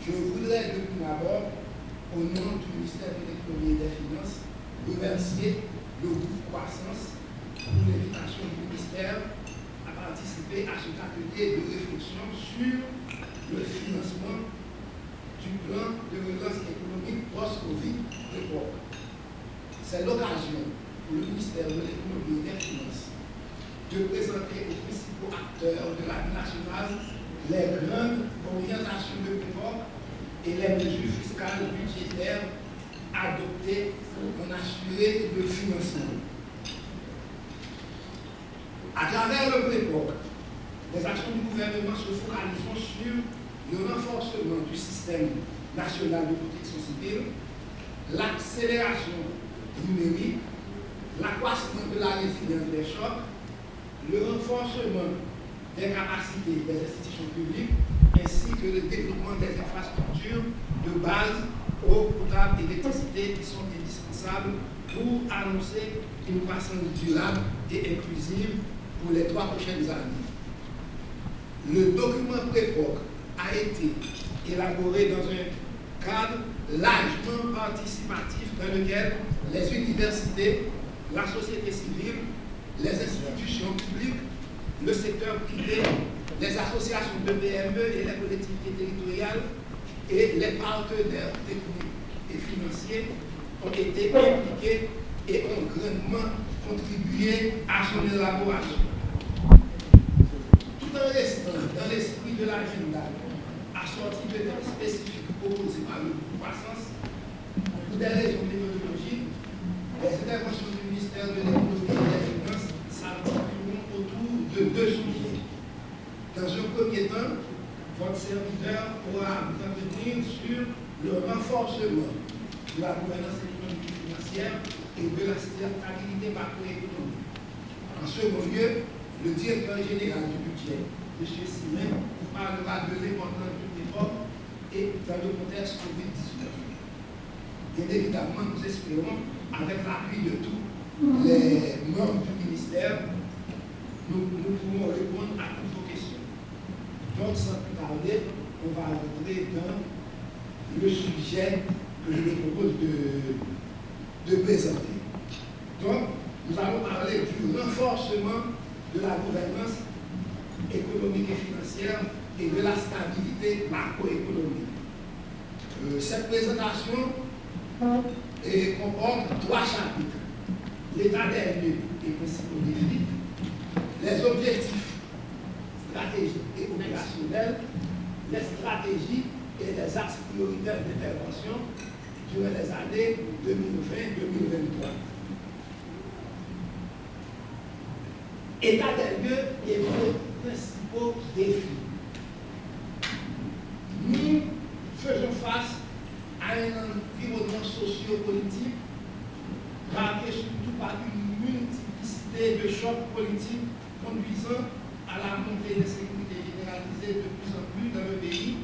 Je voudrais de tout d'abord, au nom du ministère de l'Économie et des Finances, remercier le groupe Croissance pour l'invitation du ministère à participer à cet atelier de réflexion sur le financement du plan de relance économique post-Covid d'époque. C'est l'occasion pour le ministère de l'Économie et des Finances de présenter aux principaux acteurs de la vie nationale les grandes orientations de l'époque et les mesures fiscales et budgétaires adoptées pour en assurer le financement. À travers le PREPOC, les actions du gouvernement se focaliseront sur le renforcement du système national de protection civile, l'accélération numérique, l'accroissement de la résilience des chocs, le renforcement des capacités des institutions publiques, ainsi que le développement des infrastructures de base, eau potable et électricité qui sont indispensables pour annoncer une croissance durable et inclusive pour les 3 prochaines années. Le document PREPOC a été élaboré dans un cadre largement participatif dans lequel les universités, la société civile, les institutions publiques, le secteur privé, les associations de PME et les collectivités territoriales et les partenaires techniques et financiers ont été impliqués et ont grandement contribué à son élaboration. Tout en restant dans l'esprit de l'agenda assorti de thèmes spécifiques proposés par le groupe Croissance, pour des raisons méthodologiques, les interventions du ministère de l'Économie et des Finances s'articuleront autour de 2 sujets. Dans un premier temps, votre serviteur pourra vous entretenir sur le renforcement de la gouvernance économique et financière et de la stabilité macroéconomique. En second lieu, le directeur général du budget, M. Simen, vous parlera de l'importance du réforme et dans le contexte Covid-19. Bien évidemment, nous espérons, avec l'appui de tous les membres du ministère, nous pourrons répondre à toutes vos questions. Donc, sans plus tarder, on va rentrer dans le sujet que je vous propose de présenter. Donc, nous allons parler du renforcement de la gouvernance économique et financière et de la stabilité macroéconomique. Cette présentation comporte 3 chapitres. L'état des lieux et principaux défis, les objectifs stratégiques et opérationnels, les stratégies et les axes prioritaires d'intervention durant les années 2020-2023. État des lieux et les principaux défis. Nous faisons face à un environnement socio-politique marqué surtout par une multiplicité de chocs politiques conduisant à la montée de sécurité généralisée de plus en plus dans le pays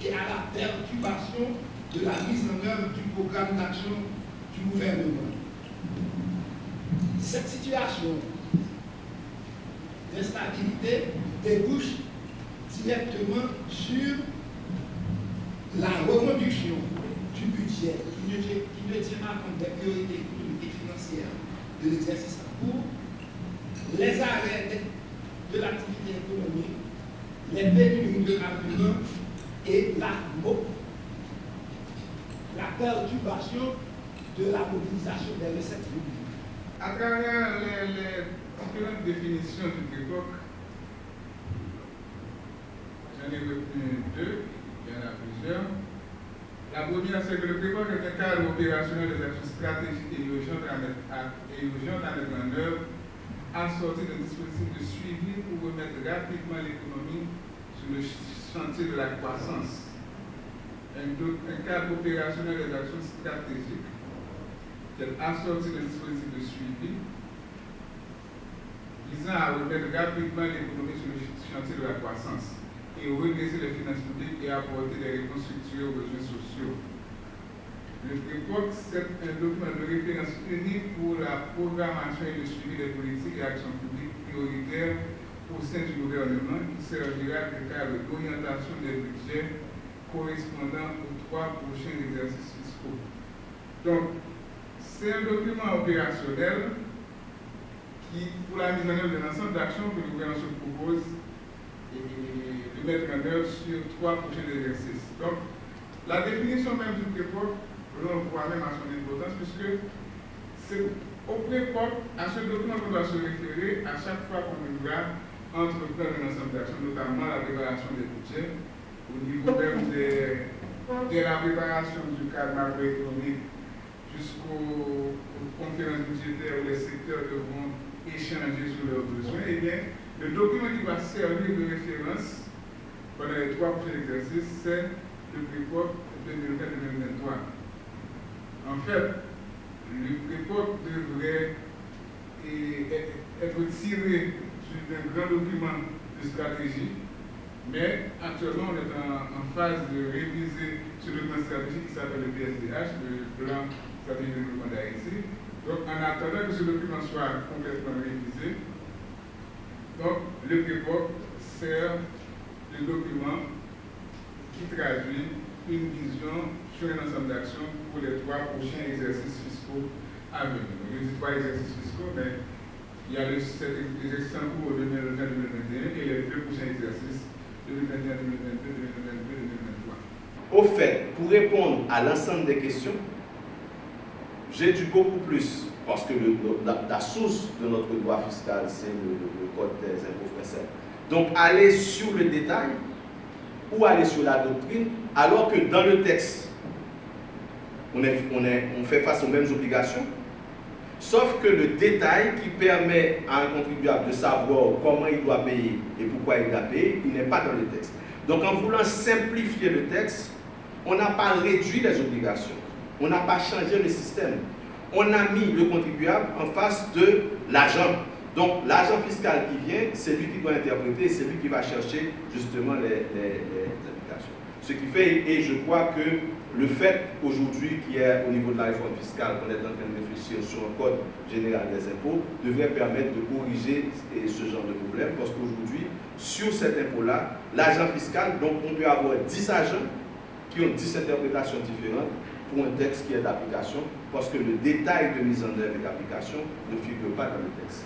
et à la perturbation de la mise en œuvre du programme d'action du gouvernement. Cette situation d'instabilité débouche directement sur la reconduction du budget qui ne tient pas compte des priorités économiques et financières de l'exercice en cours, les arrêts de l'activité économique, les pénuries de carburant et la perturbation de la mobilisation des recettes publiques. À travers les différentes définitions du PREPOC, j'en ai retenu 2, il y en a plusieurs. La première, c'est que le PREPOC est un cadre opérationnel des actions stratégiques et urgentes à mettre en œuvre, assorti d'un dispositif de suivi pour remettre rapidement l'économie sur le chantier de la croissance. Un cadre opérationnel des actions stratégiques qui est assorti d'un dispositif de suivi visant à remettre rapidement l'économie sur le chantier de la croissance et redresser les finances publiques et apporter des réponses structurées aux besoins sociaux. Le PREPOC, c'est un document de référence unique pour la programmation et le suivi des politiques et actions publiques prioritaires au sein du gouvernement qui servira de cadre d'orientation des budgets correspondant aux 3 prochains exercices fiscaux. Donc, c'est un document opérationnel qui, pour la mise en œuvre de l'ensemble d'actions que le gouvernement se propose de mettre en œuvre sur 3 prochains exercices. Donc, la définition même du pré-POC, on voit même à son importance, puisque c'est au pré-POC, à ce document qu'on doit se référer à chaque fois qu'on devra entreprendre un ensemble d'actions, notamment la préparation des budgets, au niveau même de la préparation du cadre macroéconomique jusqu'aux conférences budgétaires où les secteurs devront échanger sur leurs besoins. Eh bien, le document qui va servir de référence pendant les 3 prochains exercices, c'est le pré-POC 2020-2023. En fait, le pré-POC devrait être tiré d'un grand document de stratégie, mais actuellement on est en phase de réviser ce document stratégique qui s'appelle le PSDH, le plan stratégique de développement d'Haïti. Donc en attendant que ce document soit complètement révisé, donc le pré-POC sert de document qui traduit une vision sur un ensemble d'actions pour les 3 prochains exercices fiscaux à venir. Donc, je dis 3 exercices fiscaux, mais il y a cet exercice en cours 2020-2021 et les 2 prochains exercices 2021-2022, 2022-2023. Au fait, pour répondre à l'ensemble des questions, j'ai dû beaucoup plus, parce que la source de notre droit fiscal, c'est le Code des impôts français. Donc, aller sur le détail ou aller sur la doctrine, alors que dans le texte, on fait face aux mêmes obligations, sauf que le détail qui permet à un contribuable de savoir comment il doit payer et pourquoi il doit payer, il n'est pas dans le texte. Donc en voulant simplifier le texte, on n'a pas réduit les obligations, on n'a pas changé le système. On a mis le contribuable en face de l'agent. Donc l'agent fiscal qui vient, c'est lui qui doit interpréter et c'est lui qui va chercher justement les applications. Ce qui fait, et je crois que le fait aujourd'hui qu'il y ait au niveau de la réforme fiscale, qu'on est en train de réfléchir sur un code général des impôts, devrait permettre de corriger ce genre de problème, parce qu'aujourd'hui, sur cet impôt-là, l'agent fiscal, donc on peut avoir 10 agents qui ont 10 interprétations différentes pour un texte qui est d'application, parce que le détail de mise en œuvre et d'application ne figure pas dans le texte.